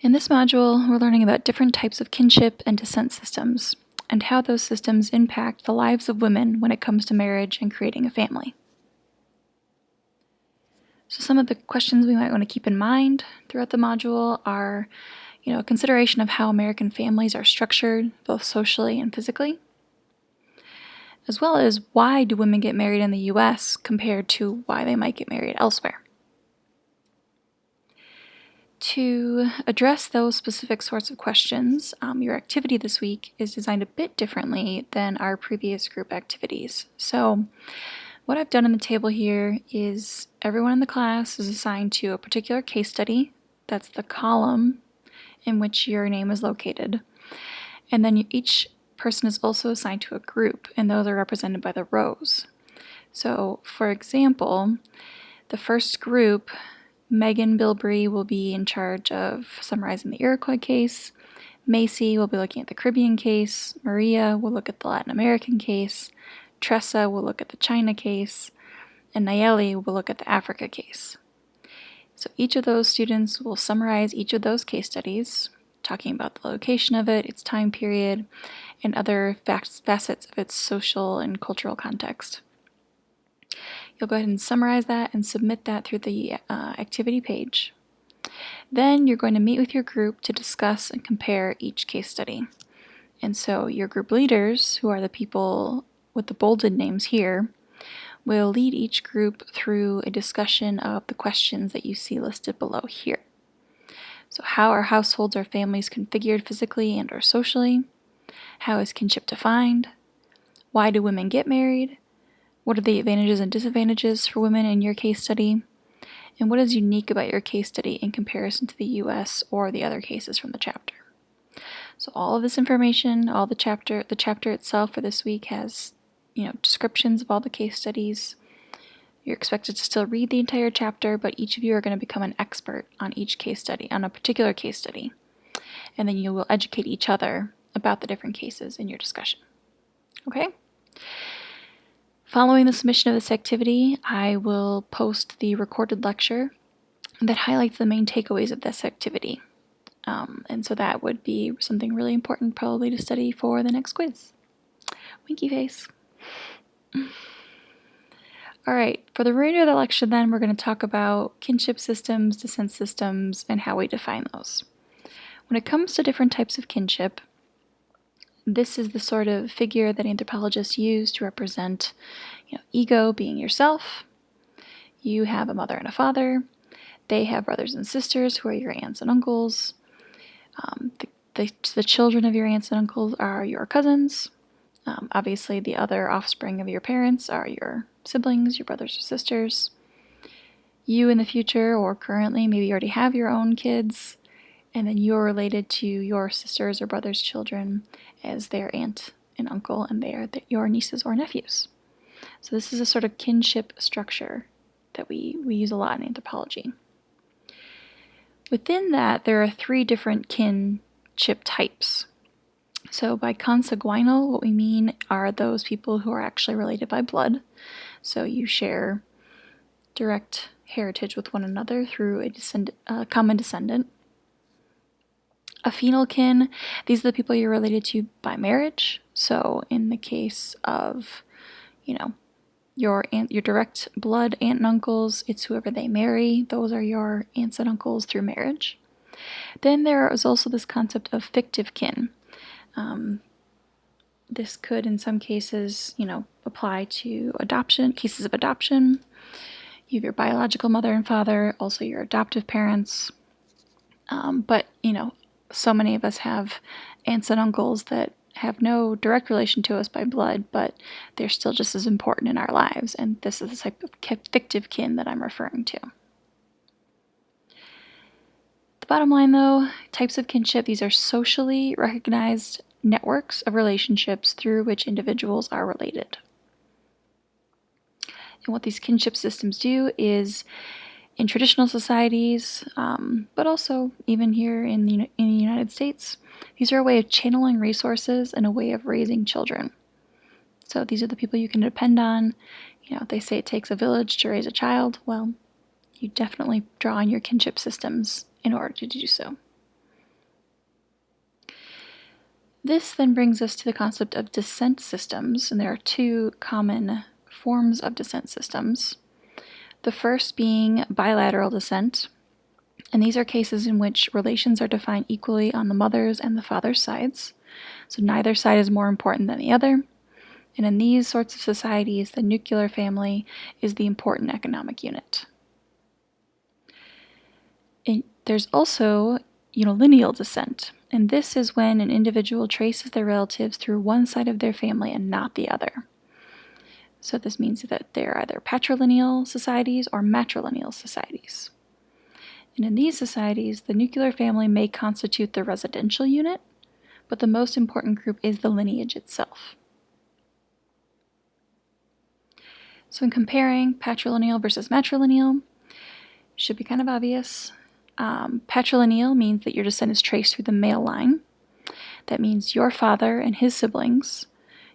In this module, we're learning about different types of kinship and descent systems, and how those systems impact the lives of women when it comes to marriage and creating a family. So some of the questions we might want to keep in mind throughout the module are, a consideration of how American families are structured, both socially and physically, as well as why do women get married in the US compared to why they might get married elsewhere. To address those specific sorts of questions, your activity this week is designed a bit differently than our previous group activities. So what I've done in the table here is everyone in the class is assigned to a particular case study. That's the column in which your name is located. And then each person is also assigned to a group, and those are represented by the rows. So, for example, the first group, Megan Bilbrey will be in charge of summarizing the Iroquois case. Macy will be looking at the Caribbean case. Maria will look at the Latin American case. Tressa will look at the China case. And Nayeli will look at the Africa case. So each of those students will summarize each of those case studies, talking about the location of it, its time period, and other facets of its social and cultural context. You'll go ahead and summarize that and submit that through the activity page. Then you're going to meet with your group to discuss and compare each case study. And so your group leaders, who are the people with the bolded names here, will lead each group through a discussion of the questions that you see listed below here. So how are households or families configured physically and or socially? How is kinship defined? Why do women get married? What are the advantages and disadvantages for women in your case study? And what is unique about your case study in comparison to the US or the other cases from the chapter? So all of this information, the chapter itself for this week has, descriptions of all the case studies. You're expected to still read the entire chapter, but each of you are going to become an expert on each case study, on a particular case study. And then you will educate each other about the different cases in your discussion. Okay? Following the submission of this activity, I will post the recorded lecture that highlights the main takeaways of this activity. And so that would be something really important probably to study for the next quiz. Winky face. All right, for the remainder of the lecture then, we're going to talk about kinship systems, descent systems, and how we define those. When it comes to different types of kinship, this is the sort of figure that anthropologists use to represent, ego being yourself. You have a mother and a father. They have brothers and sisters who are your aunts and uncles. The children of your aunts and uncles are your cousins. Obviously, the other offspring of your parents are your siblings, your brothers or sisters. You in the future or currently maybe you already have your own kids, and then you're related to your sisters or brothers' children as their aunt and uncle, and they are your nieces or nephews. So this is a sort of kinship structure that we use a lot in anthropology. Within that, there are 3 different kinship types. So by consanguinal, what we mean are those people who are actually related by blood. So you share direct heritage with one another through a common descendant. Affinal kin, these are the people you're related to by marriage. So in the case of, your direct blood aunt and uncles, it's whoever they marry. Those are your aunts and uncles through marriage. Then there is also this concept of fictive kin. This could, in some cases, apply to cases of adoption. You have your biological mother and father, also your adoptive parents. But, so many of us have aunts and uncles that have no direct relation to us by blood, but they're still just as important in our lives. And this is the type of fictive kin that I'm referring to. The bottom line, though, types of kinship, these are socially recognized networks of relationships through which individuals are related. And what these kinship systems do is, in traditional societies, but also even here in the United States, these are a way of channeling resources and a way of raising children. So these are the people you can depend on. They say it takes a village to raise a child. Well, you definitely draw on your kinship systems in order to do so. This then brings us to the concept of descent systems, and there are two common forms of descent systems. The first being bilateral descent, and these are cases in which relations are defined equally on the mother's and the father's sides, so neither side is more important than the other. And in these sorts of societies, the nuclear family is the important economic unit. There's also unilineal descent, and this is when an individual traces their relatives through one side of their family and not the other. So this means that they're either patrilineal societies or matrilineal societies. And in these societies, the nuclear family may constitute the residential unit, but the most important group is the lineage itself. So in comparing patrilineal versus matrilineal, should be kind of obvious. Patrilineal means that your descent is traced through the male line. That means your father and his siblings,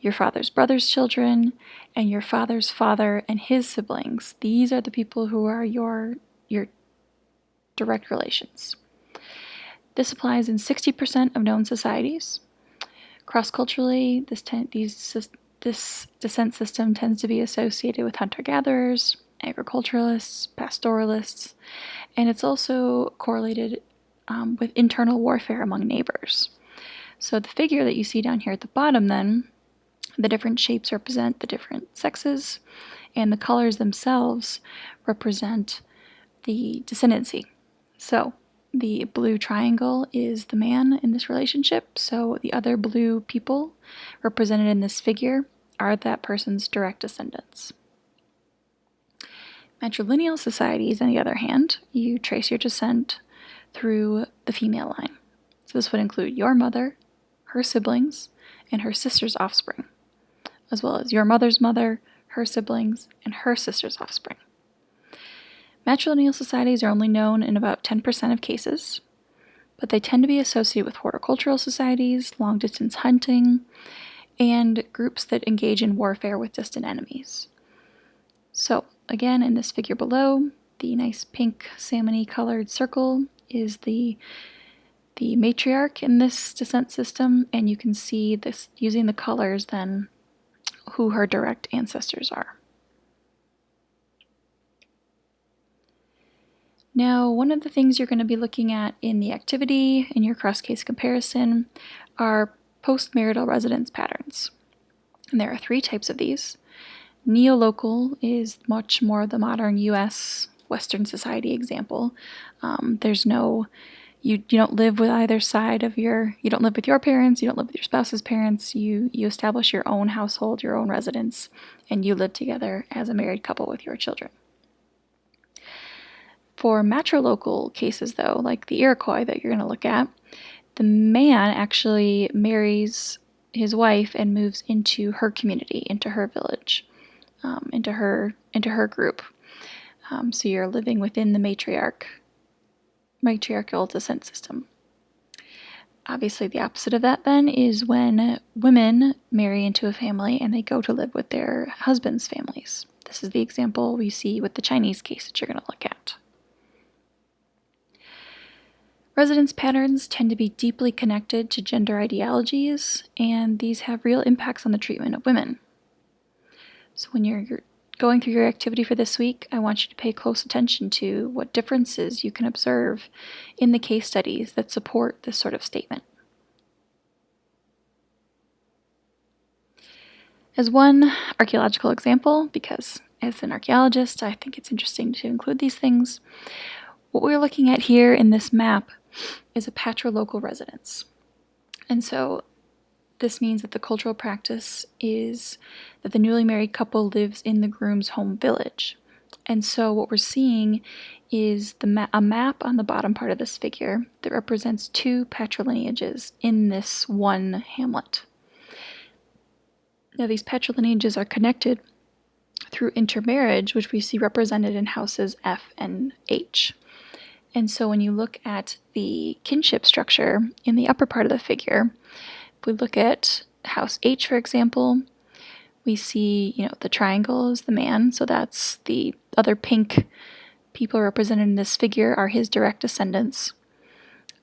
your father's brother's children, and your father's father and his siblings. These are the people who are your direct relations. This applies in 60% of known societies. Cross-culturally, this descent system tends to be associated with hunter-gatherers, agriculturalists, pastoralists, and it's also correlated with internal warfare among neighbors. So the figure that you see down here at the bottom then, the different shapes represent the different sexes, and the colors themselves represent the descendancy. So the blue triangle is the man in this relationship, so the other blue people represented in this figure are that person's direct descendants. Matrilineal societies, on the other hand, you trace your descent through the female line. So this would include your mother, her siblings, and her sister's offspring, as well as your mother's mother, her siblings, and her sister's offspring. Matrilineal societies are only known in about 10% of cases, but they tend to be associated with horticultural societies, long-distance hunting, and groups that engage in warfare with distant enemies. So, again, in this figure below, the nice pink salmon-y colored circle is the matriarch in this descent system, and you can see this using the colors then who her direct ancestors are. Now, one of the things you're going to be looking at in the activity in your cross-case comparison are postmarital residence patterns. And there are three types of these. Neolocal is much more the modern U.S. Western society example. You don't live with either side of you don't live with your parents, you don't live with your spouse's parents, you establish your own household, your own residence, and you live together as a married couple with your children. For matrilocal cases, though, like the Iroquois that you're going to look at, the man actually marries his wife and moves into her community, into her village, into her group. So you're living within the matriarchal descent system. Obviously, the opposite of that then is when women marry into a family and they go to live with their husbands' families. This is the example we see with the Chinese case that you're going to look at. Residence patterns tend to be deeply connected to gender ideologies, and these have real impacts on the treatment of women. So when you're going through your activity for this week, I want you to pay close attention to what differences you can observe in the case studies that support this sort of statement. As one archaeological example, because as an archaeologist, I think it's interesting to include these things, what we're looking at here in this map is a patrilocal residence. And so this means that the cultural practice is that the newly married couple lives in the groom's home village. And so what we're seeing is a map on the bottom part of this figure that represents two patrilineages in this one hamlet. Now these patrilineages are connected through intermarriage, which we see represented in houses F and H. And so when you look at the kinship structure in the upper part of the figure, if we look at house H, for example, we see, the triangle is the man, so that's the other pink people represented in this figure are his direct descendants.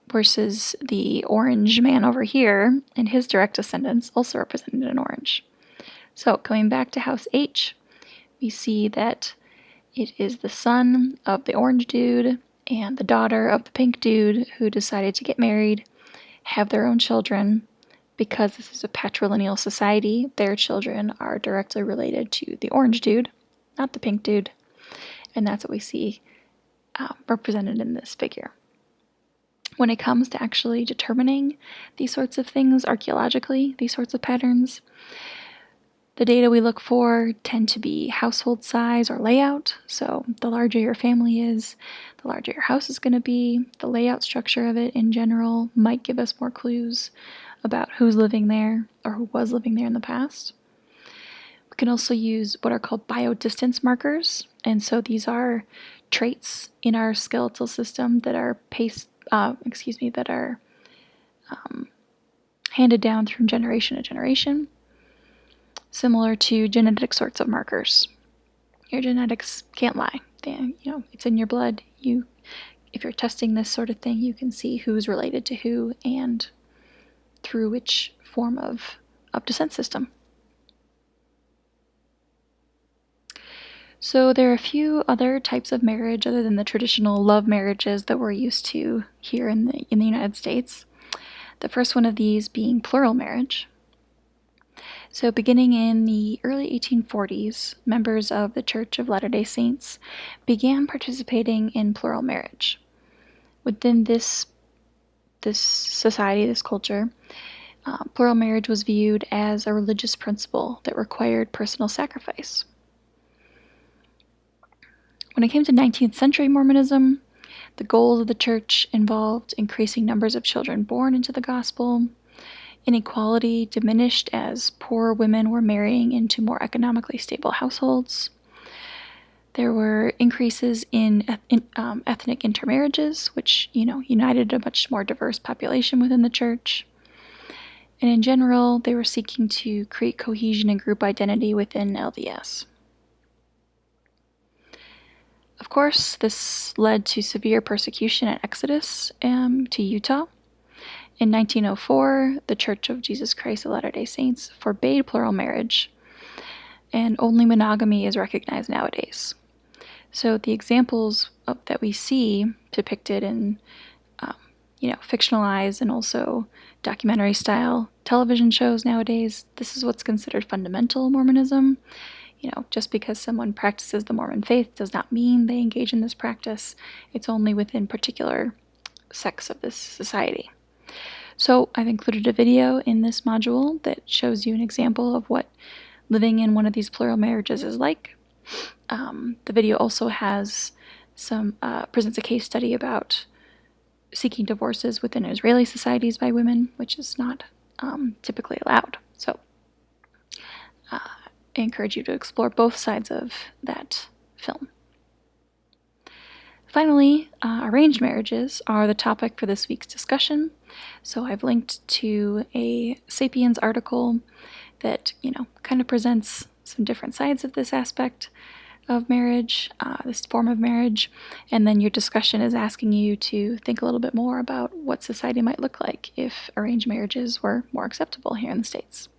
versus the orange man over here and his direct descendants, also represented in orange. So coming back to House H, we see that it is the son of the orange dude and the daughter of the pink dude who decided to get married, have their own children. Because this is a patrilineal society, their children are directly related to the orange dude, not the pink dude. And that's what we see represented in this figure. When it comes to actually determining these sorts of things archaeologically, these sorts of patterns, the data we look for tend to be household size or layout. So the larger your family is, the larger your house is going to be. The layout structure of it in general might give us more clues about who's living there or who was living there in the past. We can also use what are called biodistance markers. And so these are traits in our skeletal system that are handed down from generation to generation, similar to genetic sorts of markers. Your genetics can't lie. It's in your blood. If you're testing this sort of thing, you can see who's related to who and through which form of descent system. So there are a few other types of marriage other than the traditional love marriages that we're used to here in the United States. The first one of these being plural marriage. So beginning in the early 1840s, members of the Church of Latter-day Saints began participating in plural marriage. Within this society, this culture, plural marriage was viewed as a religious principle that required personal sacrifice. When it came to 19th century Mormonism, the goals of the church involved increasing numbers of children born into the gospel. Inequality diminished as poor women were marrying into more economically stable households. There were increases in ethnic intermarriages, which united a much more diverse population within the church. And in general, they were seeking to create cohesion and group identity within LDS. Of course, this led to severe persecution and exodus to Utah. In 1904, the Church of Jesus Christ of Latter-day Saints forbade plural marriage, and only monogamy is recognized nowadays. So the examples that we see depicted in fictionalized and also documentary-style television shows nowadays, this is what's considered fundamental Mormonism. Just because someone practices the Mormon faith does not mean they engage in this practice. It's only within particular sects of this society. So I've included a video in this module that shows you an example of what living in one of these plural marriages is like. The video also has presents a case study about seeking divorces within Israeli societies by women, which is not typically allowed. So I encourage you to explore both sides of that film. Finally, arranged marriages are the topic for this week's discussion. So I've linked to a Sapiens article that, kind of presents some different sides of this aspect of marriage, this form of marriage, and then your discussion is asking you to think a little bit more about what society might look like if arranged marriages were more acceptable here in the States.